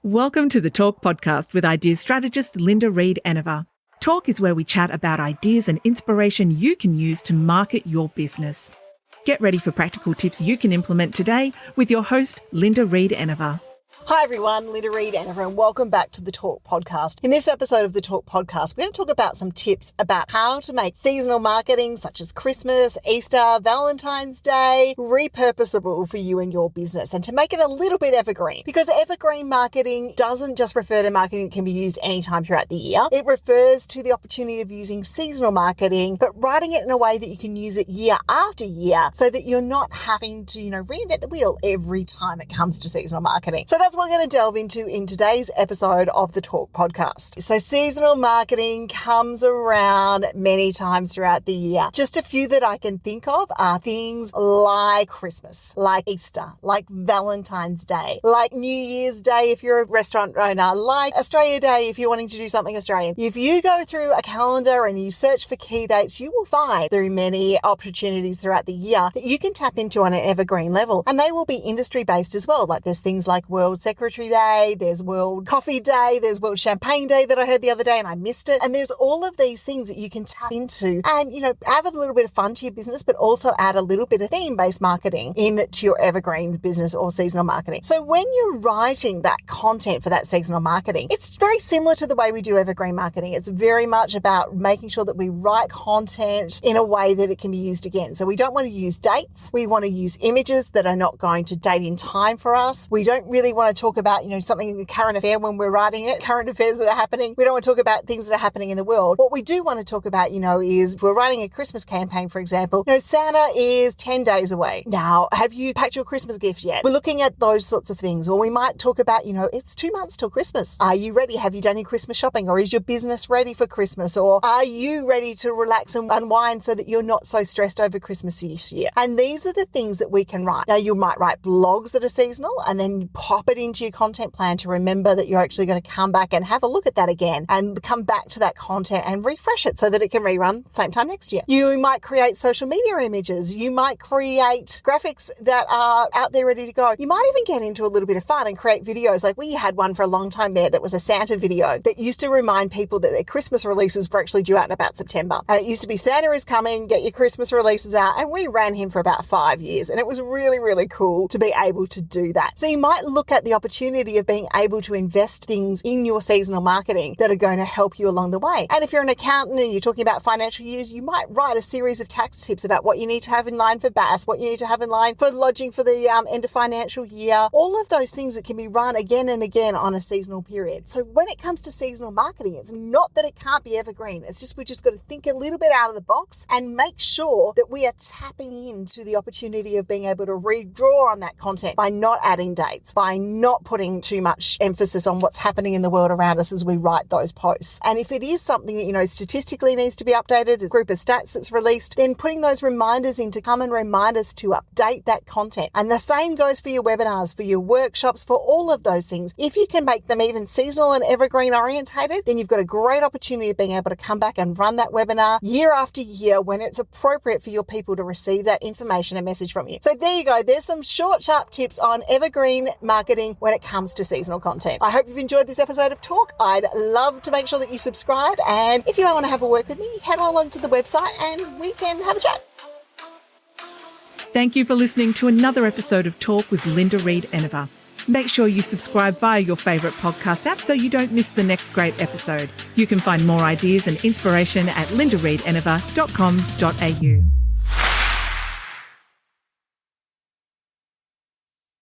Welcome to the Talk podcast with ideas strategist Linda Reed-Enever. Talk is where we chat about ideas and inspiration you can use to market your business. Get ready for practical tips you can implement today with your host, Linda Reed-Enever. Hi everyone, Linda Reed-Enever, and welcome back to the Talk podcast. In this episode of the Talk podcast, we're going to talk about some tips about how to make seasonal marketing such as Christmas, Easter, Valentine's Day, repurposable for you and your business, and to make it a little bit evergreen. Because evergreen marketing doesn't just refer to marketing that can be used anytime throughout the year. It refers to the opportunity of using seasonal marketing, but writing it in a way that you can use it year after year so that you're not having to, reinvent the wheel every time it comes to seasonal marketing. So that's what we're going to delve into in today's episode of the Talk podcast. So seasonal marketing comes around many times throughout the year. Just a few that I can think of are things like Christmas, like Easter, like Valentine's Day, like New Year's Day if you're a restaurant owner, like Australia Day if you're wanting to do something Australian. If you go through a calendar and you search for key dates, you will find there are many opportunities throughout the year that you can tap into on an evergreen level. And they will be industry based as well. Like there's things like World Secretary Day, there's World Coffee Day, there's World Champagne Day that I heard the other day and I missed it. And there's all of these things that you can tap into and, add a little bit of fun to your business, but also add a little bit of theme-based marketing into your evergreen business or seasonal marketing. So when you're writing that content for that seasonal marketing, it's very similar to the way we do evergreen marketing. It's very much about making sure that we write content in a way that it can be used again. So we don't want to use dates. We want to use images that are not going to date in time for us. We don't really want to talk about, something in the current affair when we're writing it, current affairs that are happening. We don't want to talk about things that are happening in the world. What we do want to talk about, is if we're writing a Christmas campaign, for example, Santa is 10 days away. Now, have you packed your Christmas gift yet? We're looking at those sorts of things. Or we might talk about, it's 2 months till Christmas. Are you ready? Have you done your Christmas shopping? Or is your business ready for Christmas? Or are you ready to relax and unwind so that you're not so stressed over Christmas this year? And these are the things that we can write. Now, you might write blogs that are seasonal and then pop it into your content plan to remember that you're actually going to come back and have a look at that again and come back to that content and refresh it so that it can rerun same time next year. You might create social media images. You might create graphics that are out there ready to go. You might even get into a little bit of fun and create videos. Like we had one for a long time there that was a Santa video that used to remind people that their Christmas releases were actually due out in about September. And it used to be Santa is coming, get your Christmas releases out. And we ran him for about 5 years. And it was really, really cool to be able to do that. So you might look at the opportunity of being able to invest things in your seasonal marketing that are going to help you along the way. And if you're an accountant and you're talking about financial years, you might write a series of tax tips about what you need to have in line for BAS, what you need to have in line for lodging for the end of financial year, all of those things that can be run again and again on a seasonal period. So when it comes to seasonal marketing, it's not that it can't be evergreen. It's just we just got to think a little bit out of the box and make sure that we are tapping into the opportunity of being able to redraw on that content by not adding dates, by not putting too much emphasis on what's happening in the world around us as we write those posts. And if it is something that, statistically needs to be updated, a group of stats that's released, then putting those reminders in to come and remind us to update that content. And the same goes for your webinars, for your workshops, for all of those things. If you can make them even seasonal and evergreen orientated, then you've got a great opportunity of being able to come back and run that webinar year after year when it's appropriate for your people to receive that information and message from you. So there you go. There's some short, sharp tips on evergreen marketing when it comes to seasonal content. I hope you've enjoyed this episode of Talk. I'd love to make sure that you subscribe. And if you want to have a work with me, head on along to the website and we can have a chat. Thank you for listening to another episode of Talk with Linda Reed-Enever. Make sure you subscribe via your favourite podcast app so you don't miss the next great episode. You can find more ideas and inspiration at lindareedenever.com.au.